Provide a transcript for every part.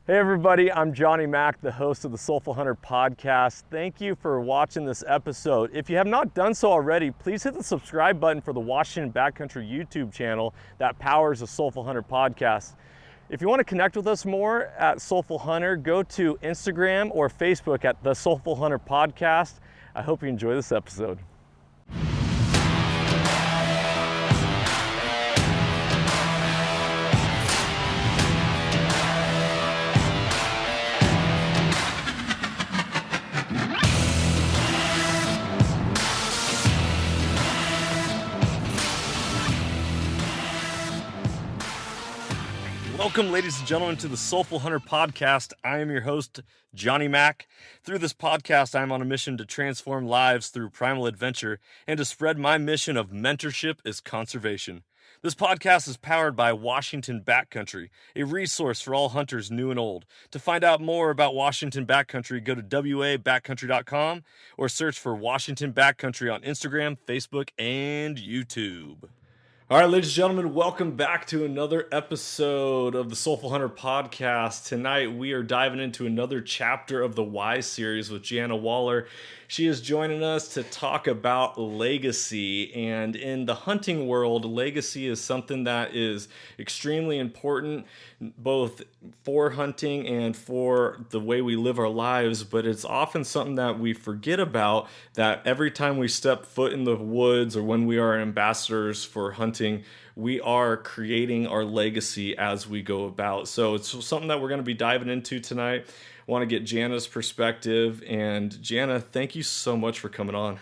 Hey everybody, I'm Johnny Mack, the host of the Soulful Hunter podcast. Thank you for watching this episode. If you have not done so already, please hit the subscribe button for the Washington Backcountry YouTube channel that powers the Soulful Hunter podcast. If you want to connect with us more at Soulful Hunter, go to Instagram or Facebook at the Soulful Hunter podcast. I hope you enjoy this episode. Welcome, ladies and gentlemen, to the Soulful Hunter podcast. I am your host, Johnny Mack. Through this podcast, I am on a mission to transform lives through primal adventure and to spread my mission of mentorship as conservation. This podcast is powered by Washington Backcountry, a resource for all hunters new and old. To find out more about Washington Backcountry, go to wabackcountry.com or search for Washington Backcountry on Instagram, Facebook, and YouTube. All right, ladies and gentlemen, welcome back to another episode of the Soulful Hunter podcast. Tonight, we are diving into another chapter of the Why series with Jana Waller. She is joining us to talk about legacy. And in the hunting world, legacy is something that is extremely important, both for hunting and for the way we live our lives. But it's often something that we forget about, that every time we step foot in the woods or when we are ambassadors for hunting, we are creating our legacy as we go about. So it's something that we're going to be diving into tonight. I want to get Jana's perspective. And Jana, thank you so much for coming on.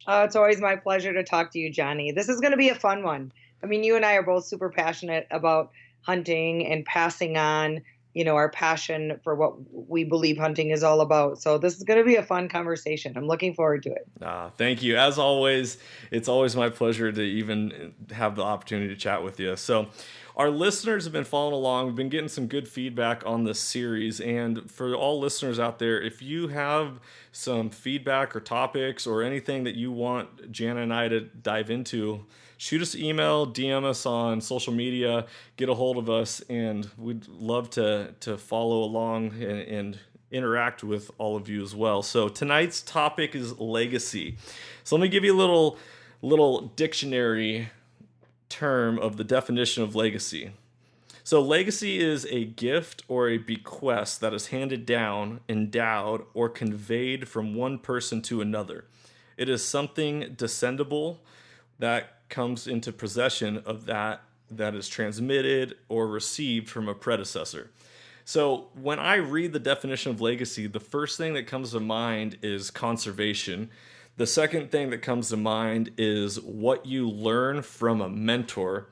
It's always my pleasure to talk to you, Johnny. This is going to be a fun one. I mean, you and I are both super passionate about hunting and passing on, our passion for what we believe hunting is all about. So this is going to be a fun conversation. I'm looking forward to it. Thank you. As always, it's always my pleasure to even have the opportunity to chat with you. So our listeners have been following along. We've been getting some good feedback on this series. And for all listeners out there, if you have some feedback or topics or anything that you want Jana and I to dive into, shoot us an email, DM us on social media, get a hold of us, and we'd love to follow along and interact with all of you as well. So tonight's topic is legacy. So let me give you a little dictionary term of the definition of legacy. So legacy is a gift or a bequest that is handed down, endowed, or conveyed from one person to another. It is something descendable that comes into possession of that is transmitted or received from a predecessor. So when I read the definition of legacy, the first thing that comes to mind is conservation. The second thing that comes to mind is what you learn from a mentor.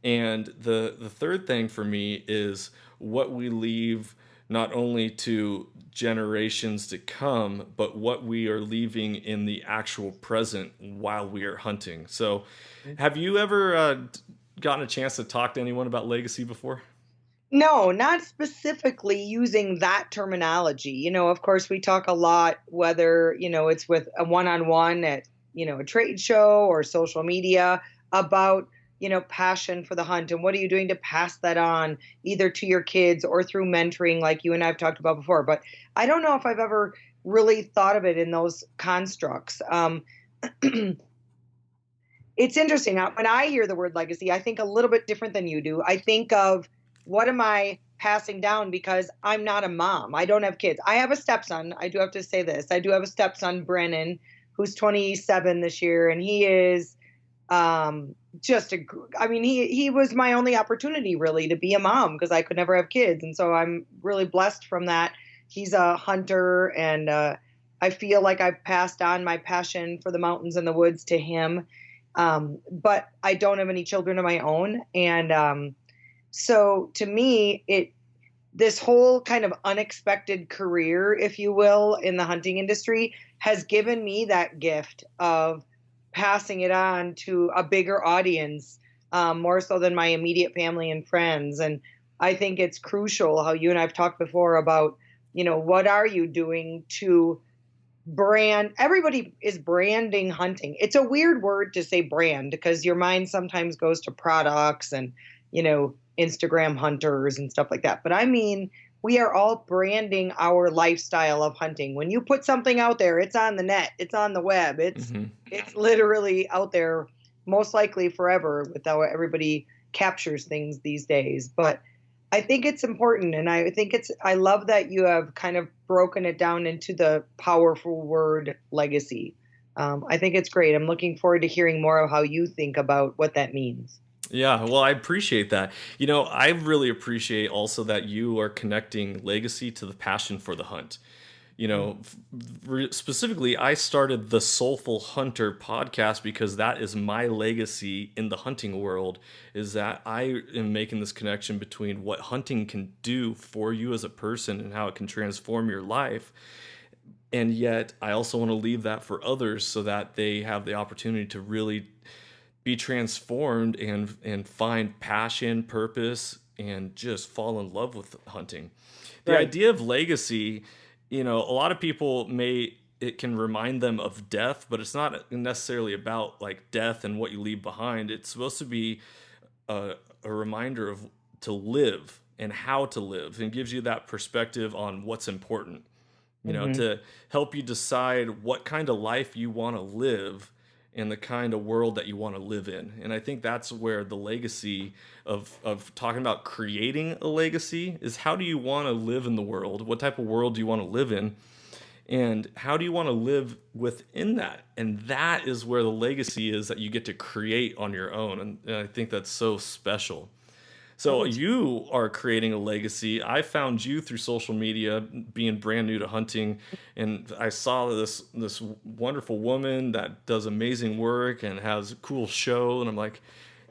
And the third thing for me is what we leave not only to generations to come, but what we are leaving in the actual present while we are hunting. So have you ever gotten a chance to talk to anyone about legacy before? No, not specifically using that terminology. Of course, we talk a lot, whether, it's with a one-on-one at, a trade show or social media about, passion for the hunt and what are you doing to pass that on either to your kids or through mentoring like you and I've talked about before. But I don't know if I've ever really thought of it in those constructs. It's interesting. When I hear the word legacy, I think a little bit different than you do. I think of what am I passing down because I'm not a mom. I don't have kids. I have a stepson. I do have to say this. I do have a stepson, Brennan, who's 27 this year. And he is he was my only opportunity really to be a mom because I could never have kids. And so I'm really blessed from that. He's a hunter and I feel like I've passed on my passion for the mountains and the woods to him. But I don't have any children of my own. And so to me, this whole kind of unexpected career, if you will, in the hunting industry has given me that gift of passing it on to a bigger audience, more so than my immediate family and friends. And I think it's crucial how you and I've talked before about, what are you doing to brand? Everybody is branding hunting. It's a weird word to say brand because your mind sometimes goes to products and, Instagram hunters and stuff like that. But I mean, we are all branding our lifestyle of hunting. When you put something out there, it's on the net, it's on the web, it's literally out there, most likely forever, with how everybody captures things these days. But I think it's important, and I love that you have kind of broken it down into the powerful word legacy. I think it's great. I'm looking forward to hearing more of how you think about what that means. Yeah, well, I appreciate that. I really appreciate also that you are connecting legacy to the passion for the hunt. Specifically, I started the Soulful Hunter podcast because that is my legacy in the hunting world, is that I am making this connection between what hunting can do for you as a person and how it can transform your life. And yet I also want to leave that for others so that they have the opportunity to really be transformed and find passion, purpose, and just fall in love with hunting. The Right. idea of legacy, a lot of people it can remind them of death, but it's not necessarily about like death and what you leave behind. It's supposed to be a reminder of to live and how to live, and gives you that perspective on what's important, to help you decide what kind of life you want to live and the kind of world that you want to live in. And I think that's where the legacy of talking about creating a legacy is, how do you want to live in the world? What type of world do you want to live in? And how do you want to live within that? And that is where the legacy is that you get to create on your own. And I think that's so special. So you are creating a legacy. I found you through social media, being brand new to hunting, and I saw this wonderful woman that does amazing work and has a cool show, and I'm like,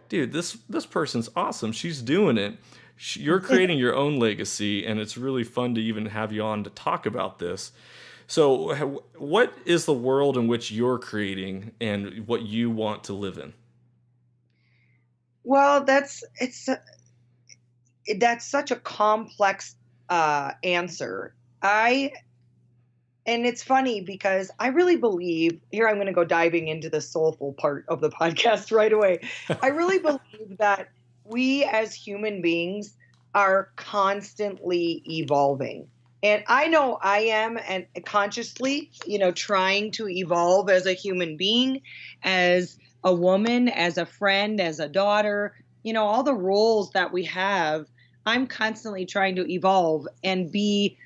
dude, this person's awesome. She's doing it. You're creating your own legacy, and it's really fun to even have you on to talk about this. So what is the world in which you're creating and what you want to live in? Well, that's such a complex answer. And it's funny because I really believe, here I'm going to go diving into the soulful part of the podcast right away. I really believe that we as human beings are constantly evolving. And I know I am, and consciously, trying to evolve as a human being, as a woman, as a friend, as a daughter, all the roles that we have. I'm constantly trying to evolve and be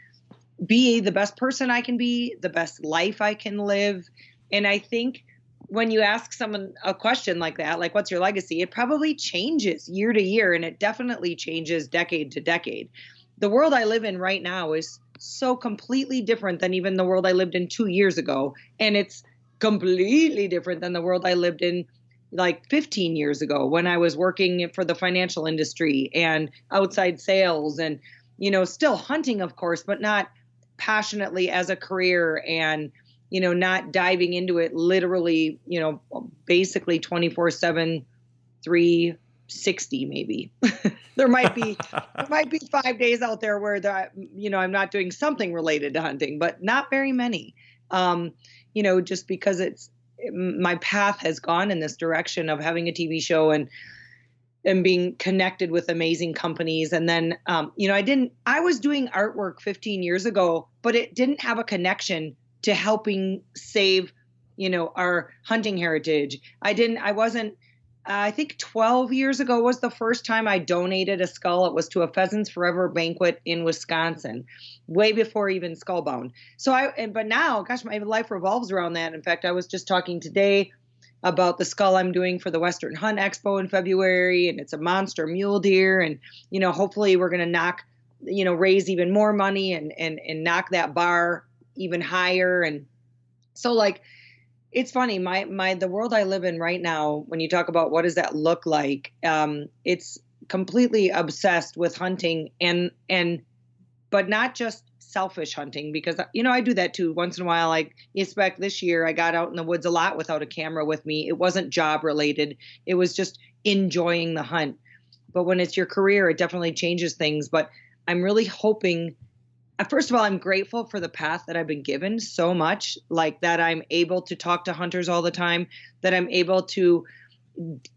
the best person I can be, the best life I can live. And I think when you ask someone a question like that, like, what's your legacy? It probably changes year to year, and it definitely changes decade to decade. The world I live in right now is so completely different than even the world I lived in 2 years ago. And it's completely different than the world I lived in like 15 years ago when I was working for the financial industry and outside sales and, still hunting, of course, but not passionately as a career, and, not diving into it literally, basically 24/7, 360 maybe. There might be 5 days out there where I'm not doing something related to hunting, but not very many. Just because my path has gone in this direction of having a TV show and being connected with amazing companies. And then, I was doing artwork 15 years ago, but it didn't have a connection to helping save, our hunting heritage. I think 12 years ago was the first time I donated a skull. It was to a Pheasants Forever banquet in Wisconsin, way before even Skullbound. But now, gosh, my life revolves around that. In fact, I was just talking today about the skull I'm doing for the Western Hunt Expo in February, and it's a monster mule deer. And, hopefully we're going to raise even more money and knock that bar even higher. And so, like, it's funny, the world I live in right now, when you talk about what does that look like, it's completely obsessed with hunting but not just selfish hunting, because, I do that too. Once in a while, like, expect this year, I got out in the woods a lot without a camera with me. It wasn't job related. It was just enjoying the hunt. But when it's your career, it definitely changes things. But I'm really hoping, first of all, I'm grateful for the path that I've been given so much, like that I'm able to talk to hunters all the time, that I'm able to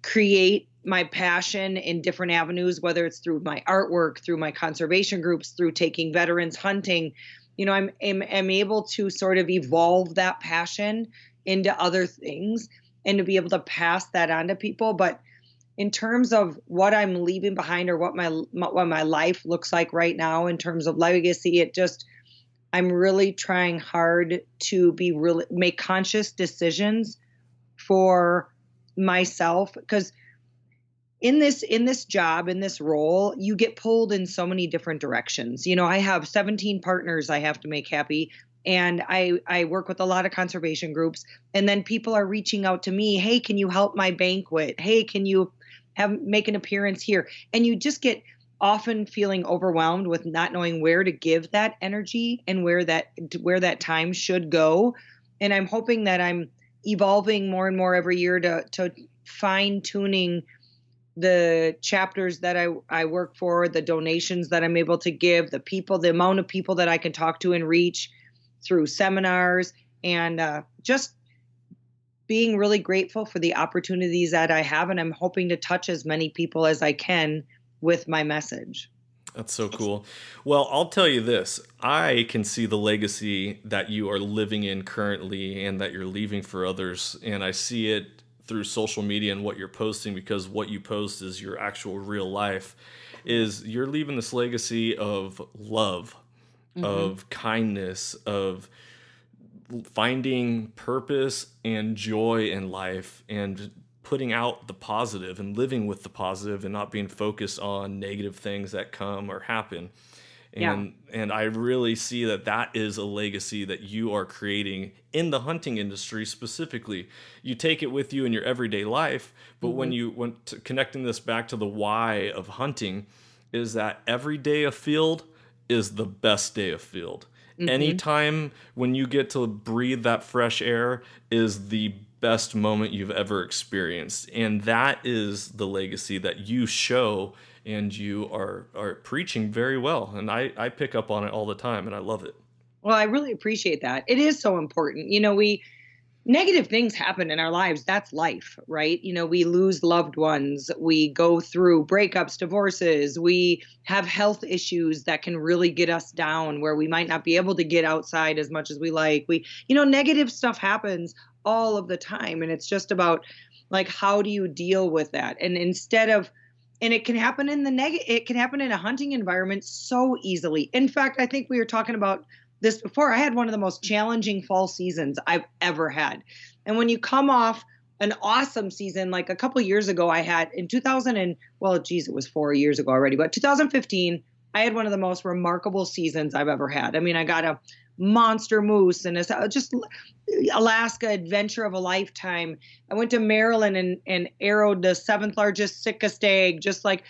create my passion in different avenues, whether it's through my artwork, through my conservation groups, through taking veterans hunting. I'm able to sort of evolve that passion into other things and to be able to pass that on to people. But in terms of what I'm leaving behind, or what my life looks like right now in terms of legacy, I'm really trying hard to make conscious decisions for myself, because in this job, in this role, you get pulled in so many different directions. I have 17 partners I have to make happy, and I work with a lot of conservation groups, and then people are reaching out to me, hey, can you help my banquet? Hey, can you make an appearance here? And you just get often feeling overwhelmed with not knowing where to give that energy and where that time should go. And I'm hoping that I'm evolving more and more every year to fine tuning the chapters that I work for, the donations that I'm able to give, the amount of people that I can talk to and reach through seminars, and just being really grateful for the opportunities that I have. And I'm hoping to touch as many people as I can with my message. That's so cool. Well, I'll tell you this. I can see the legacy that you are living in currently and that you're leaving for others. And I see it through social media and what you're posting, because what you post is your actual real life. Is you're leaving this legacy of love, of kindness, of finding purpose and joy in life, and putting out the positive and living with the positive, and not being focused on negative things that come or happen. And I really see that is a legacy that you are creating in the hunting industry specifically. You take it with you in your everyday life, but when you went to connecting this back to the why of hunting, is that every day afield is the best day afield. Anytime when you get to breathe that fresh air is the best moment you've ever experienced. And that is the legacy that you show and you are preaching very well. And I pick up on it all the time, and I love it. Well, I really appreciate that. It is so important. Negative things happen in our lives. That's life, right? We lose loved ones. We go through breakups, divorces. We have health issues that can really get us down, where we might not be able to get outside as much as we like. Negative stuff happens all of the time. And it's just about, like, how do you deal with that? And it can happen it can happen in a hunting environment so easily. In fact, I think we were talking about this before. I had one of the most challenging fall seasons I've ever had. And when you come off an awesome season, like a couple of years ago, I had in 2000 and, well, geez, it was 4 years ago already, but 2015, I had one of the most remarkable seasons I've ever had. I mean, I got a monster moose and just Alaska adventure of a lifetime. I went to Maryland and arrowed the 7th largest, sickest egg, just like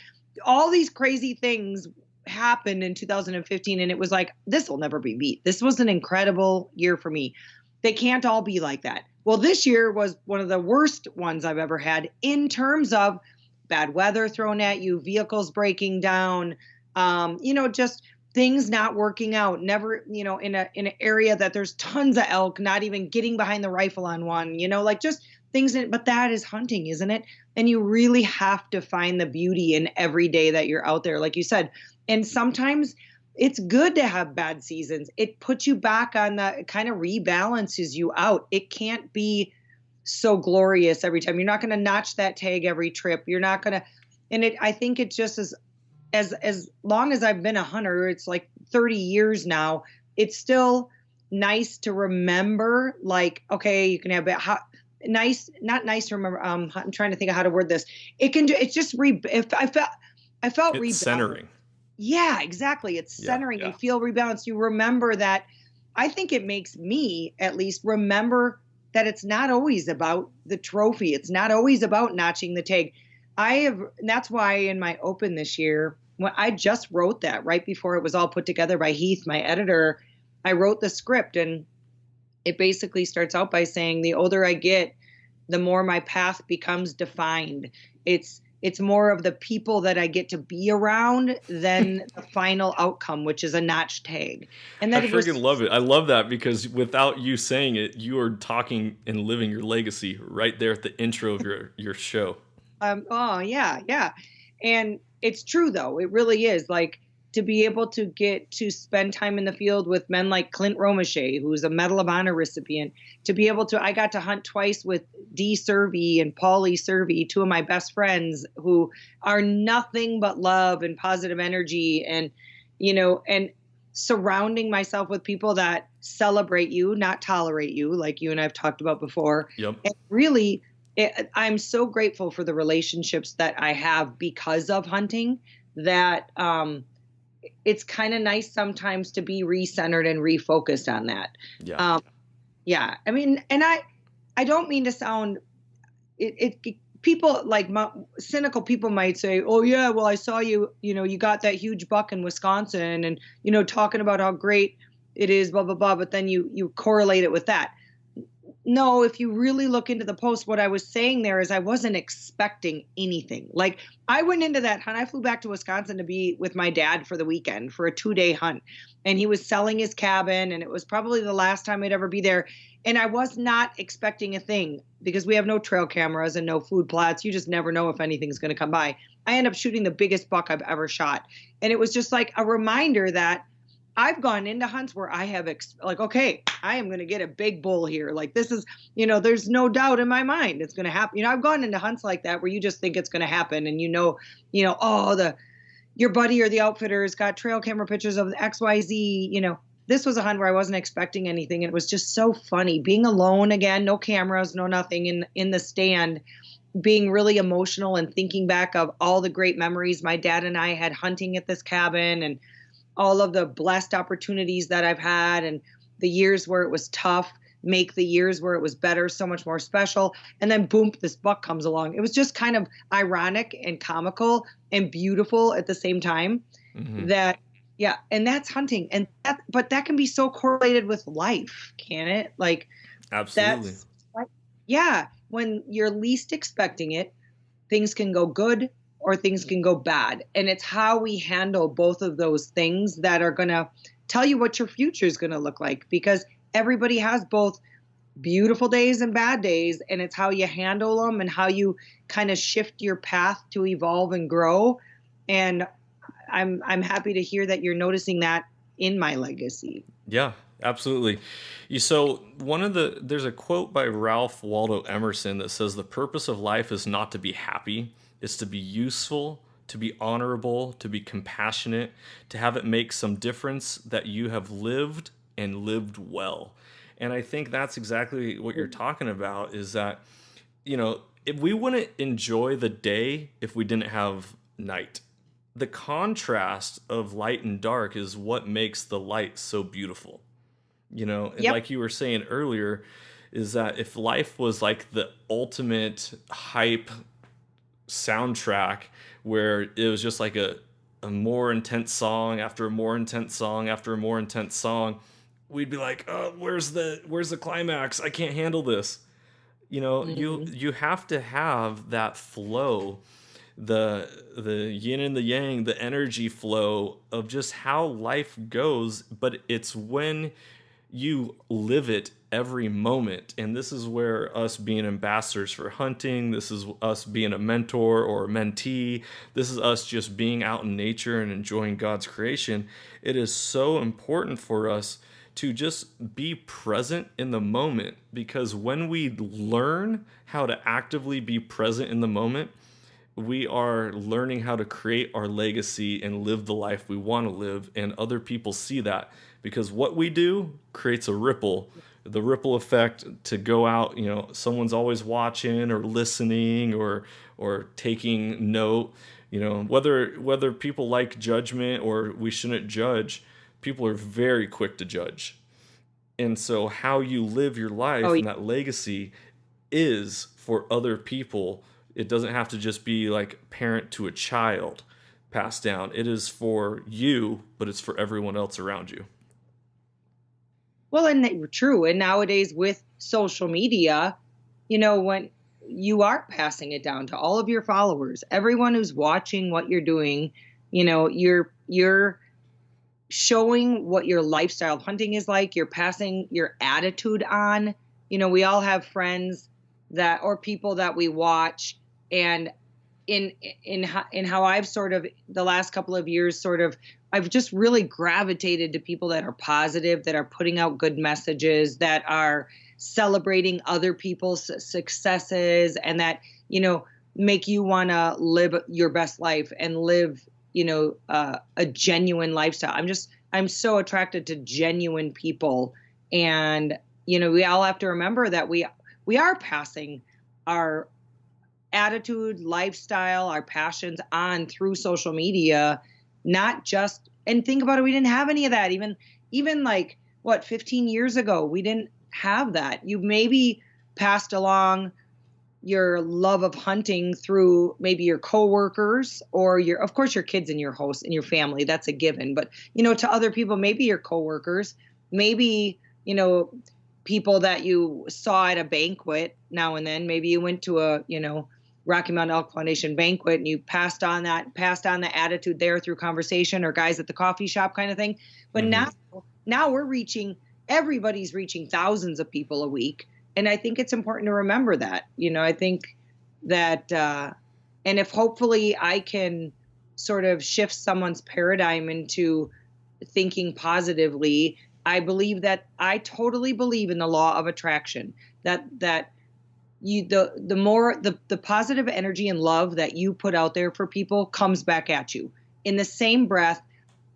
all these crazy things happened in 2015, and it was like, this will never be beat. This was an incredible year for me. They can't all be like that. Well, this year was one of the worst ones I've ever had in terms of bad weather thrown at you, vehicles breaking down, just things not working out. Never, in an area that there's tons of elk, not even getting behind the rifle on one, like just things. But that is hunting, isn't it? And you really have to find the beauty in every day that you're out there, like you said. And sometimes it's good to have bad seasons. It puts you back on it kind of rebalances you out. It can't be so glorious every time. You're not going to notch that tag every trip. You're not going to, I think it just as long as I've been a hunter, it's like 30 years now, it's still nice to remember, like, okay, you can have not nice to remember. I'm trying to think of how to word this. It's just I felt it's centering. Yeah, exactly. It's centering. You feel rebalanced. You remember that. I think it makes me at least remember that it's not always about the trophy. It's not always about notching the tag. That's why in my open this year, when I just wrote that right before it was all put together by Heath, my editor, I wrote the script, and it basically starts out by saying, the older I get, the more my path becomes defined. It's more of the people that I get to be around than the final outcome, which is a notch tag. And that I freaking love it. I love that, because without you saying it, you are talking and living your legacy right there at the intro of your show. Oh, yeah, yeah. And it's true, though. It really is. Like, to be able to get to spend time in the field with men like Clint Romeshay, who's a Medal of Honor recipient, to be able to, I got to hunt twice with Dee Servey and Paulie Servey, two of my best friends who are nothing but love and positive energy and surrounding myself with people that celebrate you, not tolerate you, like you and I've talked about before. Yep. And really, I'm so grateful for the relationships that I have because of hunting that it's kind of nice sometimes to be recentered and refocused on that. Yeah. Yeah. I mean, and I don't mean to sound people like cynical people might say, oh yeah, well, I saw you got that huge buck in Wisconsin and, talking about how great it is, blah, blah, blah. But then you correlate it with that. No, if you really look into the post, what I was saying there is I wasn't expecting anything. Like I went into that hunt. I flew back to Wisconsin to be with my dad for the weekend for a 2-day hunt. And he was selling his cabin and it was probably the last time I'd ever be there. And I was not expecting a thing because we have no trail cameras and no food plots. You just never know if anything's going to come by. I end up shooting the biggest buck I've ever shot. And it was just like a reminder that I've gone into hunts where I have okay, I am going to get a big bull here. Like this is, there's no doubt in my mind it's going to happen. I've gone into hunts like that where you just think it's going to happen. And your buddy or the outfitter has got trail camera pictures of the XYZ, this was a hunt where I wasn't expecting anything. And it was just so funny being alone again, no cameras, no nothing in the stand, being really emotional and thinking back of all the great memories my dad and I had hunting at this cabin and all of the blessed opportunities that I've had and the years where it was tough make the years where it was better so much more special. And then boom, this buck comes along. It was just kind of ironic and comical and beautiful at the same time. Mm-hmm. Yeah. And that's hunting. But that can be so correlated with life, can it? Like, absolutely. Yeah. When you're least expecting it, things can go good or things can go bad. And it's how we handle both of those things that are going to tell you what your future is going to look like, because everybody has both beautiful days and bad days. And it's how you handle them and how you kind of shift your path to evolve and grow. And I'm happy to hear that you're noticing that in my legacy. Yeah, absolutely. So there's a quote by Ralph Waldo Emerson that says the purpose of life is not to be happy. It's to be useful, to be honorable, to be compassionate, to have it make some difference that you have lived and lived well. And I think that's exactly what you're talking about is that, if we wouldn't enjoy the day if we didn't have night. The contrast of light and dark is what makes the light so beautiful. Yep. Like you were saying earlier, is that if life was like the ultimate hype soundtrack where it was just like a more intense song after a more intense song after a more intense song, we'd be like, oh, where's the climax? I can't handle this. Mm-hmm. You have to have that flow, the yin and the yang, the energy flow of just how life goes, but it's when you live it every moment. And this is where us being ambassadors for hunting, this is us being a mentor or a mentee, this is us just being out in nature and enjoying God's creation. It is so important for us to just be present in the moment, because when we learn how to actively be present in the moment, we are learning how to create our legacy and live the life we want to live, and other people see that, because what we do creates a ripple, the ripple effect to go out. Someone's always watching or listening or taking note. Whether people like judgment or we shouldn't judge, people are very quick to judge. And so how you live your life and that legacy is for other people. It doesn't have to just be like parent to a child passed down. It is for you, but it's for everyone else around you. Well, and true. And nowadays with social media, when you are passing it down to all of your followers, everyone who's watching what you're doing, you're showing what your lifestyle of hunting is like. You're passing your attitude on. We all have friends or people that we watch, and in how I've sort of the last couple of years I've just really gravitated to people that are positive, that are putting out good messages, that are celebrating other people's successes, and that, make you want to live your best life and live, a genuine lifestyle. I'm so attracted to genuine people. And, we all have to remember that we are passing our attitude, lifestyle, our passions on through social media, not just, and think about it, we didn't have any of that. Even like 15 years ago, we didn't have that. You maybe passed along your love of hunting through maybe your coworkers or of course your kids and your hosts and your family. That's a given. But, to other people, maybe your coworkers, maybe, people that you saw at a banquet now and then. Maybe you went to a, Rocky Mountain Elk Foundation banquet and you passed on the attitude there through conversation, or guys at the coffee shop kind of thing. But now everybody's reaching thousands of people a week. And I think it's important to remember that, I think that, and if hopefully I can sort of shift someone's paradigm into thinking positively, I totally believe in the law of attraction, that the more the positive energy and love that you put out there for people comes back at you. In the same breath,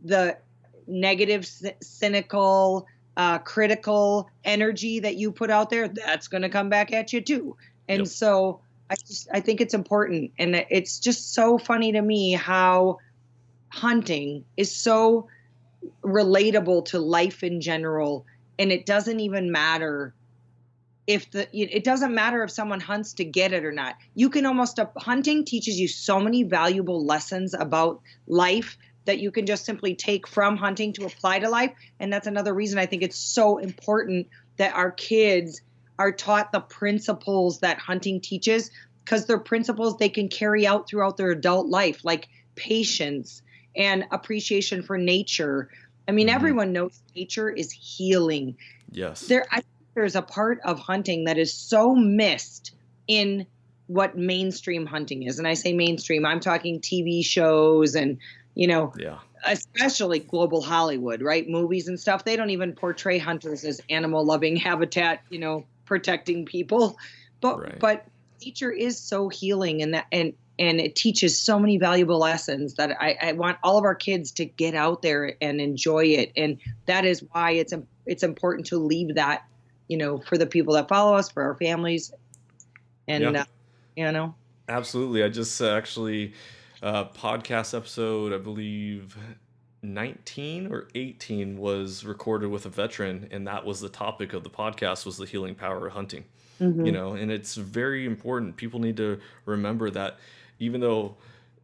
the negative, cynical, critical energy that you put out there, that's going to come back at you too. And so I think it's important. And it's just so funny to me how hunting is so relatable to life in general. And it doesn't even matter it doesn't matter if someone hunts to get it or not. You can hunting teaches you so many valuable lessons about life that you can just simply take from hunting to apply to life. And that's another reason I think it's so important that our kids are taught the principles that hunting teaches, because they're principles they can carry out throughout their adult life, like patience and appreciation for nature. I mean, everyone knows nature is healing. Yes. I think there's a part of hunting that is so missed in what mainstream hunting is. And I say mainstream, I'm talking TV shows and, especially global Hollywood, right? Movies and stuff. They don't even portray hunters as animal loving habitat, protecting people. But nature is so healing, and it teaches so many valuable lessons that I want all of our kids to get out there and enjoy it. And that is why it's important to leave that, for the people that follow us, for our families. And, Absolutely. I just actually, podcast episode, I believe 19 or 18 was recorded with a veteran. And that was the topic of the podcast, was the healing power of hunting. And it's very important. People need to remember that even though,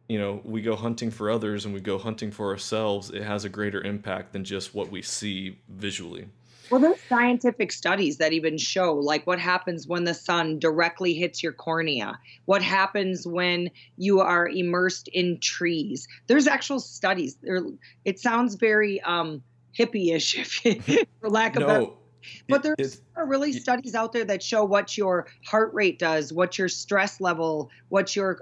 we go hunting for others and we go hunting for ourselves, it has a greater impact than just what we see visually. Well, there's scientific studies that even show like what happens when the sun directly hits your cornea, what happens when you are immersed in trees. There's actual studies. It sounds very hippie-ish, for lack of better. But there's really studies out there that show what your heart rate does, what your stress level, what your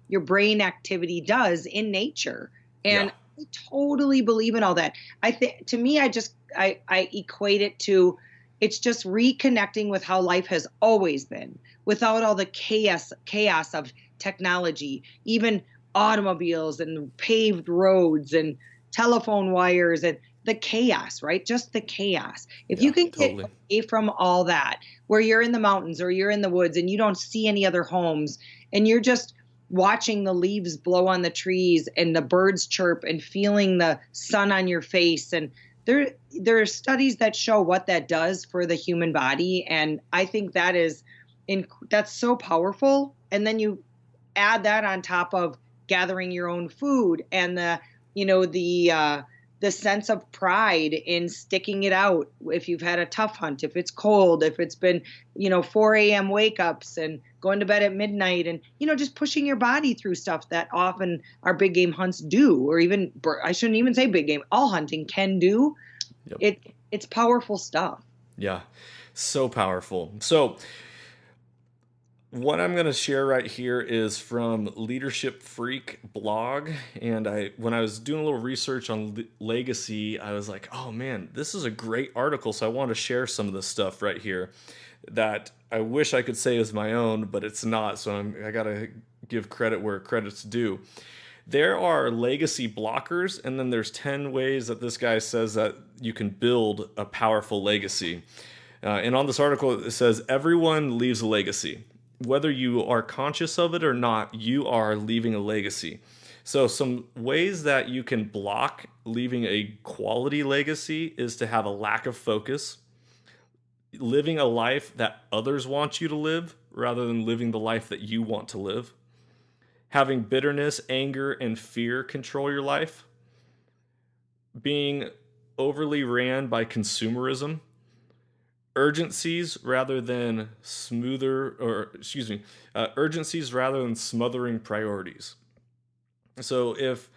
brain activity does in nature. And I totally believe in all that. I think, to me, I equate it to, it's just reconnecting with how life has always been, without all the chaos of technology, even automobiles and paved roads and telephone wires and the chaos, right? Just the chaos. If you can get away from all that, where you're in the mountains or you're in the woods and you don't see any other homes and you're just watching the leaves blow on the trees and the birds chirp and feeling the sun on your face. And there are studies that show what that does for the human body. And I think that's so powerful. And then you add that on top of gathering your own food and the sense of pride in sticking it out. If you've had a tough hunt, if it's cold, if it's been, 4 a.m. wake ups and going to bed at midnight and, just pushing your body through stuff that often our big game hunts do, or even, I shouldn't even say big game, all hunting can do. It's powerful stuff. Yeah. So powerful. So What I'm going to share right here is from Leadership Freak blog, and when I was doing a little research on legacy, I was like, "Oh man, this is a great article." So I want to share some of the stuff right here that I wish I could say is my own, but it's not. So I got to give credit where credit's due. There are legacy blockers, and then there's 10 ways that this guy says that you can build a powerful legacy. And on this article, it says everyone leaves a legacy. Whether you are conscious of it or not, you are leaving a legacy. So some ways that you can block leaving a quality legacy is to have a lack of focus, living a life that others want you to live rather than living the life that you want to live, having bitterness, anger, and fear control your life, being overly ran by consumerism, urgencies rather than urgencies rather than smothering priorities. So if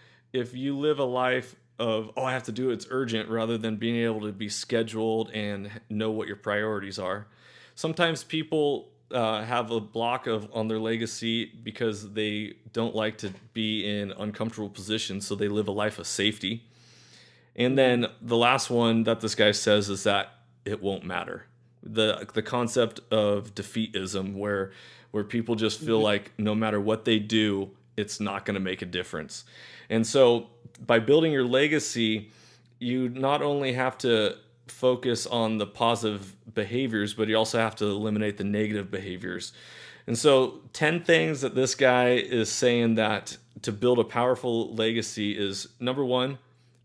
you live a life of, oh, I have to do it, it's urgent, rather than being able to be scheduled and know what your priorities are. Sometimes people have a block on their legacy because they don't like to be in uncomfortable positions, so they live a life of safety. And then the last one that this guy says is that it won't matter. The concept of defeatism, where people just feel like no matter what they do, it's not going to make a difference. And so by building your legacy, you not only have to focus on the positive behaviors, but you also have to eliminate the negative behaviors. And so 10 things that this guy is saying that to build a powerful legacy is: number one,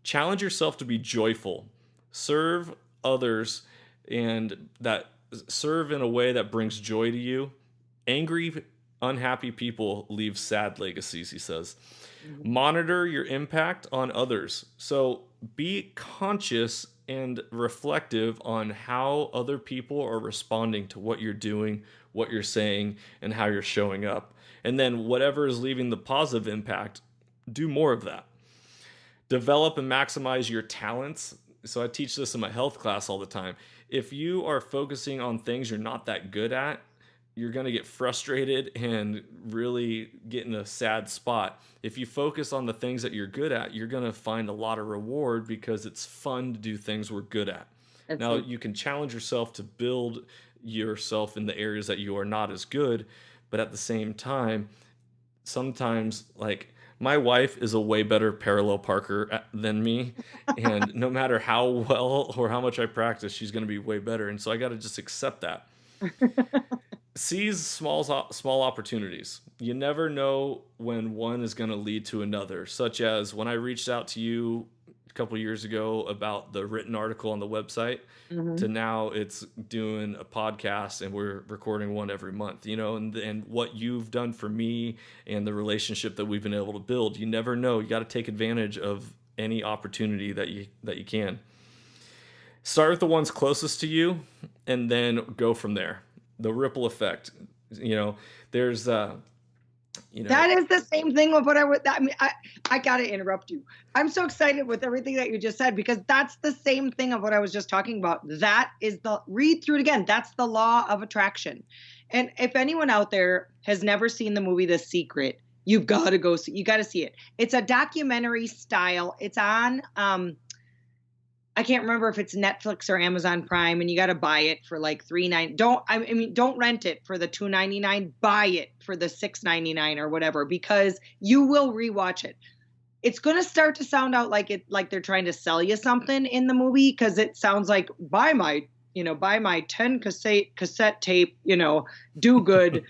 challenge yourself to be joyful. Serve others and that serve in a way that brings joy to you. Angry, unhappy people leave sad legacies, he says. Monitor your impact on others. So be conscious and reflective on how other people are responding to what you're doing, what you're saying, and how you're showing up. And then whatever is leaving the positive impact, do more of that. Develop and maximize your talents. So I teach this in my health class all the time. If you are focusing on things you're not that good at, you're going to get frustrated and really get in a sad spot. If you focus on the things that you're good at, you're going to find a lot of reward because it's fun to do things we're good at. Now, you can challenge yourself to build yourself in the areas that you are not as good, but at the same time, sometimes, like, my wife is a way better parallel parker than me, and no matter how well or how much I practice, she's going to be way better. And so I got to just accept that. Seize small opportunities. You never know when one is going to lead to another, such as when I reached out to you a couple years ago about the written article on the website, to now it's doing a podcast and we're recording one every month, and what you've done for me and the relationship that we've been able to build. You never know. You got to take advantage of any opportunity that you can. Start with the ones closest to you and then go from there. The ripple effect, there's that is the same thing with what I got to interrupt you. I'm so excited with everything that you just said, because that's the same thing of what I was just talking about. That is read through it again. That's the law of attraction. And if anyone out there has never seen the movie The Secret, you've got to go see. You got to see it. It's a documentary style. It's on I can't remember if it's Netflix or Amazon Prime, and you got to buy it for like $3.99. Don't rent it for the $2.99. Buy it for the $6.99 or whatever, because you will rewatch it. It's going to start to sound out like they're trying to sell you something in the movie, because it sounds like buy my 10 cassette tape, do good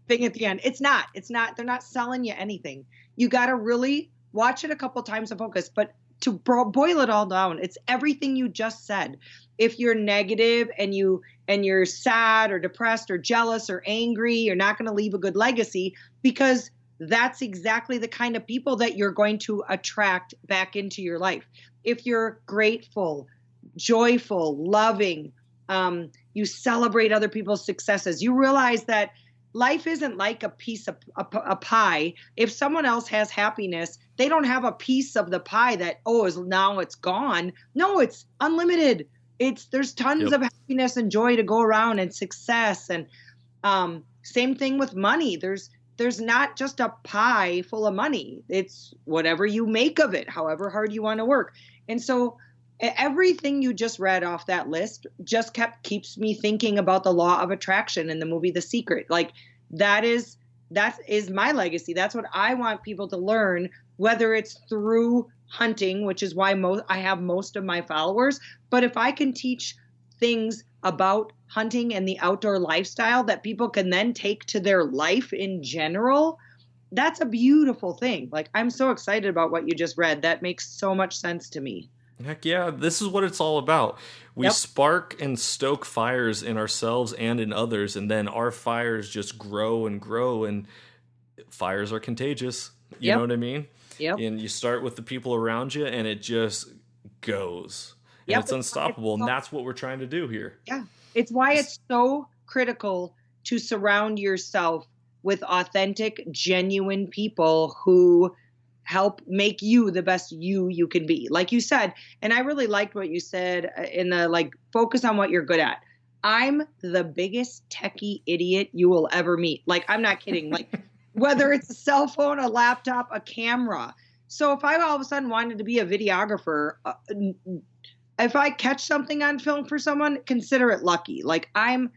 thing at the end. It's not. They're not selling you anything. You got to really watch it a couple times and focus, but to boil it all down, it's everything you just said. If you're negative and you're sad or depressed or jealous or angry, you're not going to leave a good legacy, because that's exactly the kind of people that you're going to attract back into your life. If you're grateful, joyful, loving, you celebrate other people's successes, you realize that life isn't like a piece of a pie. If someone else has happiness, they don't have a piece of the pie that, now it's gone. No, it's unlimited. There's tons of happiness and joy to go around, and success. And same thing with money. There's not just a pie full of money. It's whatever you make of it, however hard you want to work. And so everything you just read off that list just keeps me thinking about the law of attraction in the movie The Secret. Like that is my legacy. That's what I want people to learn, whether it's through hunting, which is why I have most of my followers. But if I can teach things about hunting and the outdoor lifestyle that people can then take to their life in general, that's a beautiful thing. Like, I'm so excited about what you just read. That makes so much sense to me. Heck yeah, this is what it's all about. We spark and stoke fires in ourselves and in others, and then our fires just grow and grow, and fires are contagious. You know what I mean? Yep. And you start with the people around you, and it just goes. And it's unstoppable, and that's what we're trying to do here. Yeah. It's why it's so critical to surround yourself with authentic, genuine people who help make you the best you can be. Like you said, and I really liked what you said in the like focus on what you're good at. I'm the biggest techie idiot you will ever meet. Like, I'm not kidding. Like, whether it's a cell phone, a laptop, a camera. So if I all of a sudden wanted to be a videographer, if I catch something on film for someone, consider it lucky. Like, I'm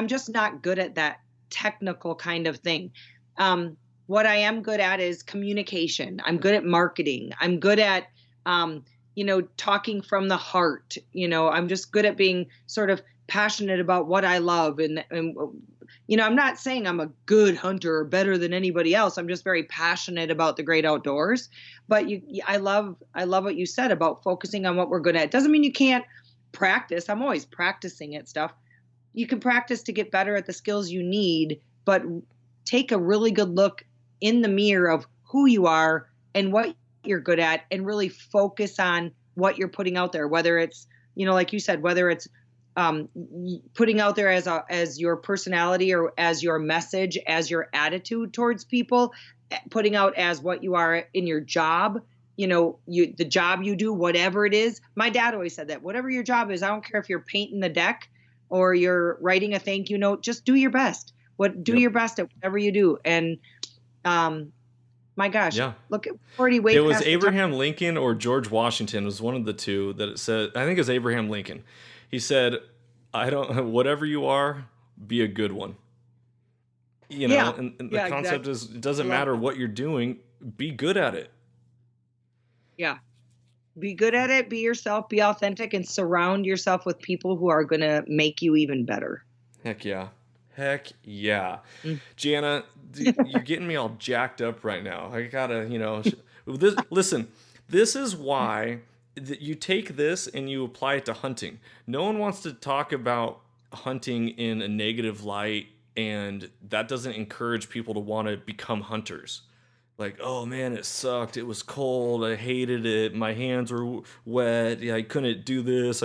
just not good at that technical kind of thing. What I am good at is communication. I'm good at marketing. I'm good at, talking from the heart. I'm just good at being sort of passionate about what I love. And I'm not saying I'm a good hunter or better than anybody else. I'm just very passionate about the great outdoors. But I love what you said about focusing on what we're good at. It doesn't mean you can't practice. I'm always practicing at stuff. You can practice to get better at the skills you need, but take a really good look in the mirror of who you are and what you're good at, and really focus on what you're putting out there, whether it's, like you said, whether it's putting out there as your personality or as your message, as your attitude towards people, putting out as what you are in your job, the job you do, whatever it is. My dad always said that whatever your job is, I don't care if you're painting the deck or you're writing a thank you note, just do your best. Do your best at whatever you do. And, my gosh, look at 40 way. It was Abraham Lincoln or George Washington was one of the two that it said. I think it was Abraham Lincoln. He said, whatever you are, be a good one. And the concept is, it doesn't matter what you're doing, be good at it. Yeah. Be good at it, be yourself, be authentic, and surround yourself with people who are going to make you even better. Heck yeah. Heck yeah. Jana, you're getting me all jacked up right now. I gotta, listen, this is why you take this and you apply it to hunting. No one wants to talk about hunting in a negative light, and that doesn't encourage people to want to become hunters. Like, oh man, it sucked. It was cold. I hated it. My hands were wet. I couldn't do this.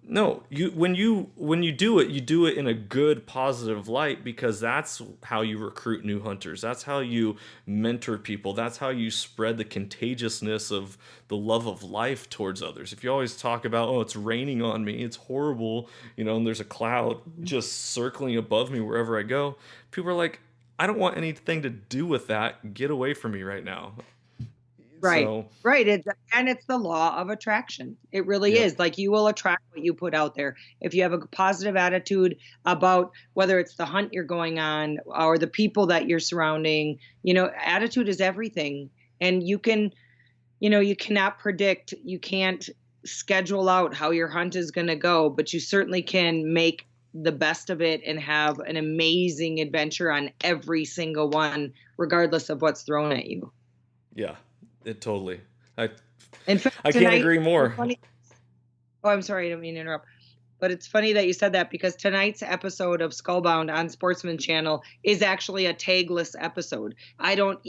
No, when you do it in a good, positive light, because that's how you recruit new hunters. That's how you mentor people. That's how you spread the contagiousness of the love of life towards others. If you always talk about, oh, it's raining on me, it's horrible, and there's a cloud just circling above me wherever I go, people are like, I don't want anything to do with that. Get away from me right now. Right. Right. It's the law of attraction. It really is. Like, you will attract what you put out there. If you have a positive attitude about whether it's the hunt you're going on or the people that you're surrounding, attitude is everything. And you cannot predict, you can't schedule out how your hunt is going to go, but you certainly can make the best of it and have an amazing adventure on every single one, regardless of what's thrown at you. Yeah. It totally. I can't agree more. I'm sorry, I don't mean to interrupt. But it's funny that you said that, because tonight's episode of Skullbound on Sportsman Channel is actually a tagless episode. I don't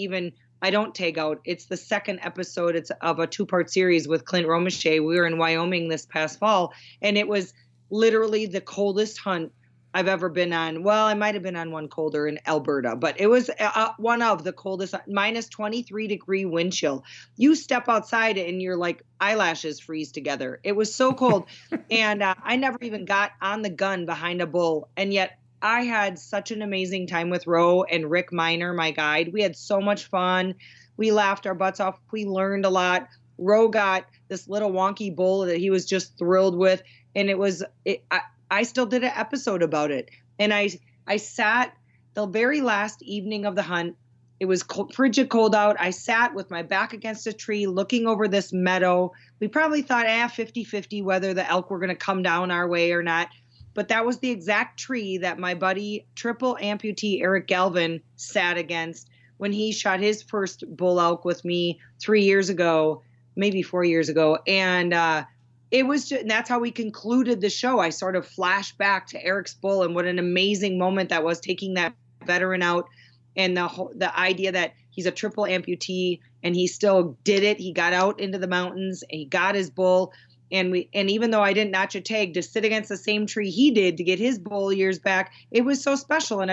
tag out. It's the second episode. It's of a 2-part series with Clint Romeshay. We were in Wyoming this past fall, and it was literally the coldest hunt I've ever been on. Well, I might have been on one colder in Alberta, but it was one of the coldest, minus 23-degree wind chill. You step outside and your eyelashes freeze together. It was so cold. And I never even got on the gun behind a bull. And yet I had such an amazing time with Ro and Rick Miner, my guide. We had so much fun. We laughed our butts off. We learned a lot. Ro got this little wonky bull that he was just thrilled with. And I still did an episode about it. And I sat the very last evening of the hunt. It was cold, frigid cold out. I sat with my back against a tree looking over this meadow. We probably thought, 50-50 whether the elk were going to come down our way or not. But that was the exact tree that my buddy, triple amputee Eric Galvin, sat against when he shot his first bull elk with me 3 years ago, maybe 4 years ago. And it was just, and that's how we concluded the show. I sort of flashed back to Eric's bull and what an amazing moment that was, taking that veteran out. And the idea that he's a triple amputee and he still did it. He got out into the mountains and he got his bull. And even though I didn't notch a tag, to sit against the same tree he did to get his bull years back, it was so special. And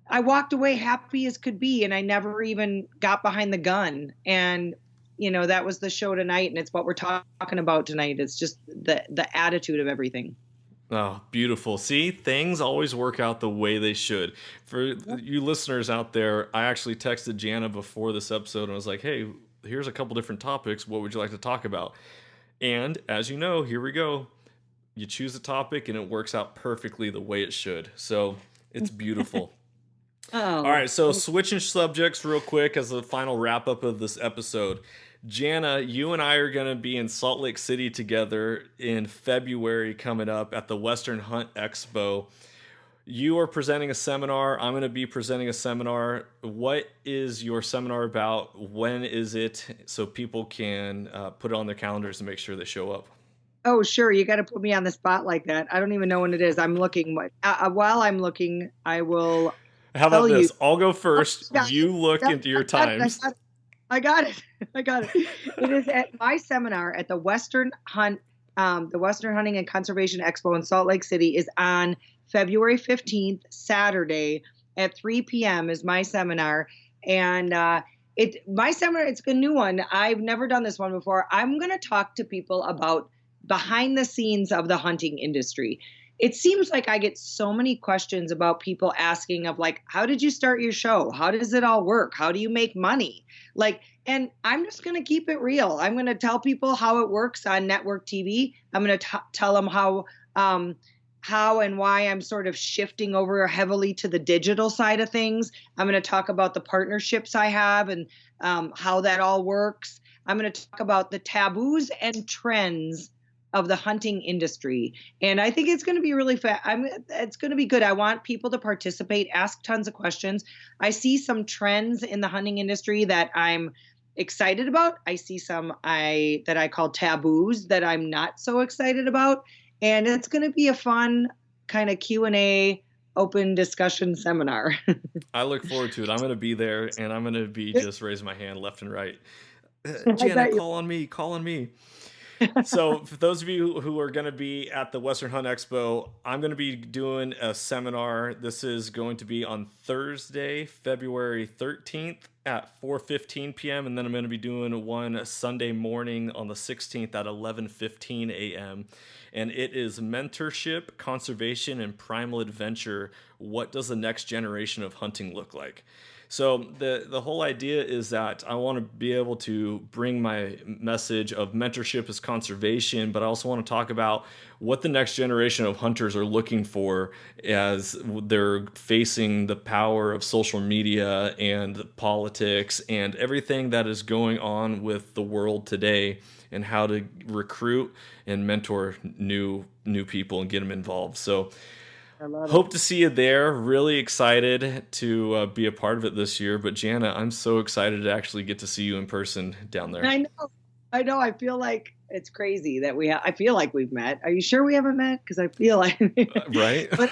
I walked away happy as could be. And I never even got behind the gun. And, that was the show tonight. And it's what we're talking about tonight. It's just the attitude of everything. Oh, beautiful. See, things always work out the way they should. For you listeners out there, I actually texted Jana before this episode and was like, hey, here's a couple different topics. What would you like to talk about? And as you know, here we go. You choose a topic and it works out perfectly the way it should. So it's beautiful. All right, so switching subjects real quick as the final wrap up of this episode. Jana, you and I are going to be in Salt Lake City together in February coming up at the Western Hunt Expo. You are presenting a seminar. I'm going to be presenting a seminar. What is your seminar about? When is it? So people can put it on their calendars and make sure they show up. Oh, sure. You got to put me on the spot like that. I don't even know when it is. I'm looking. While I'm looking, I will. How about this? You. I'll go first. You look into your times. I got it. It is at my seminar at the Western Hunt, the Western Hunting and Conservation Expo in Salt Lake City is on February 15th, Saturday at 3 p.m. is my seminar. And my seminar, it's a new one. I've never done this one before. I'm going to talk to people about behind the scenes of the hunting industry. It seems like I get so many questions about people asking of like, how did you start your show? How does it all work? How do you make money? And I'm just going to keep it real. I'm going to tell people how it works on network TV. I'm going to tell them how and why I'm sort of shifting over heavily to the digital side of things. I'm going to talk about the partnerships I have and how that all works. I'm going to talk about the taboos and trends of the hunting industry. And I think it's going to be really it's going to be good. I want people to participate, ask tons of questions. I see some trends in the hunting industry that I'm excited about. I see some that I call taboos that I'm not so excited about. And it's going to be a fun kind of Q&A open discussion seminar. I look forward to it. I'm going to be there and I'm going to be just raising my hand left and right. Jana, call on me. So for those of you who are going to be at the Western Hunt Expo, I'm going to be doing a seminar. This is going to be on Thursday, February 13th at 4:15 p.m. And then I'm going to be doing one Sunday morning on the 16th at 11:15 a.m. And it is mentorship, conservation, and primal adventure. What does the next generation of hunting look like? So the whole idea is that I want to be able to bring my message of mentorship as conservation, but I also want to talk about what the next generation of hunters are looking for as they're facing the power of social media and politics and everything that is going on with the world today, and how to recruit and mentor new people and get them involved. So hope to see you there. Really excited to be a part of it this year. But Jana, I'm so excited to actually get to see you in person down there. I know. I feel like it's crazy that I feel like we've met. Are you sure we haven't met? Because I feel like right. But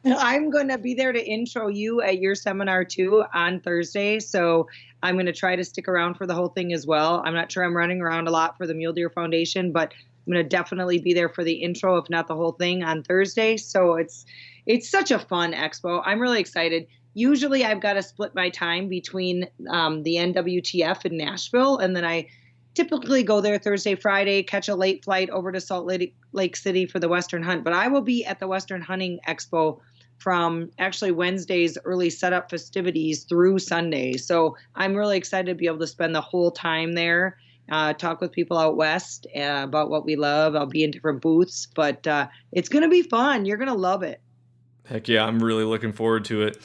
I'm going to be there to intro you at your seminar too on Thursday. So I'm going to try to stick around for the whole thing as well. I'm not sure I'm running around a lot for the Mule Deer Foundation, but I'm going to definitely be there for the intro, if not the whole thing, on Thursday. So it's such a fun expo. I'm really excited. Usually I've got to split my time between the NWTF in Nashville, and then I typically go there Thursday, Friday, catch a late flight over to Salt Lake City for the Western Hunt. But I will be at the Western Hunting Expo from actually Wednesday's early setup festivities through Sunday. So I'm really excited to be able to spend the whole time there, talk with people out west about what we love. I'll be in different booths, but it's going to be fun. You're going to love it. Heck yeah, I'm really looking forward to it.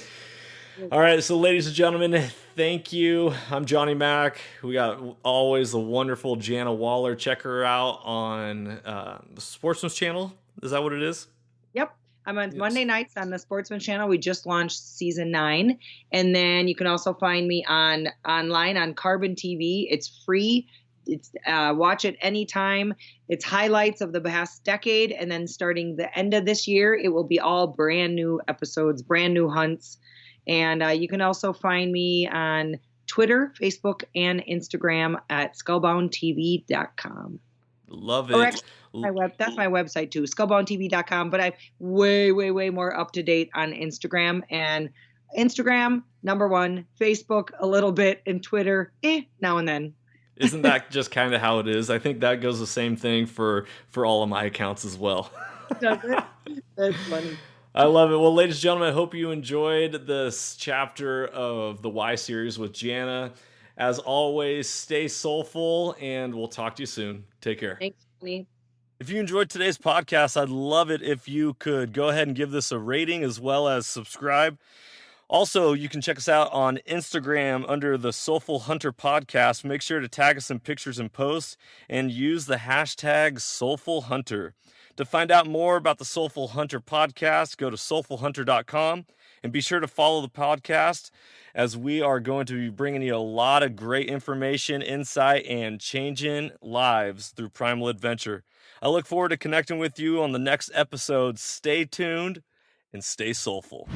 All right, so ladies and gentlemen, thank you. I'm Johnny Mac. We got always the wonderful Jana Waller. Check her out on the Sportsman's Channel. Is that what it is? Yep. I'm on Monday nights on the Sportsman Channel. We just launched season 9. And then you can also find me online on Carbon TV. It's free. It's watch it anytime. It's highlights of the past decade. And then starting the end of this year, it will be all brand new episodes, brand new hunts. And you can also find me on Twitter, Facebook, and Instagram at skullboundtv.com. Love it. Or actually, that's my website too, skullboundtv.com. But I'm way, way, way more up to date on Instagram. And Instagram, #1, Facebook, a little bit, and Twitter, now and then. Isn't that just kind of how it is? I think that goes the same thing for all of my accounts as well. Does it? That's funny. I love it. Well, ladies and gentlemen, I hope you enjoyed this chapter of the Y series with Jana. As always, stay soulful, and we'll talk to you soon. Take care. Thanks, Tony. If you enjoyed today's podcast, I'd love it if you could go ahead and give this a rating as well as subscribe. Also, you can check us out on Instagram under the Soulful Hunter Podcast. Make sure to tag us in pictures and posts and use the hashtag Soulful Hunter. To find out more about the Soulful Hunter Podcast, go to soulfulhunter.com and be sure to follow the podcast as we are going to be bringing you a lot of great information, insight, and changing lives through primal adventure. I look forward to connecting with you on the next episode. Stay tuned and stay soulful.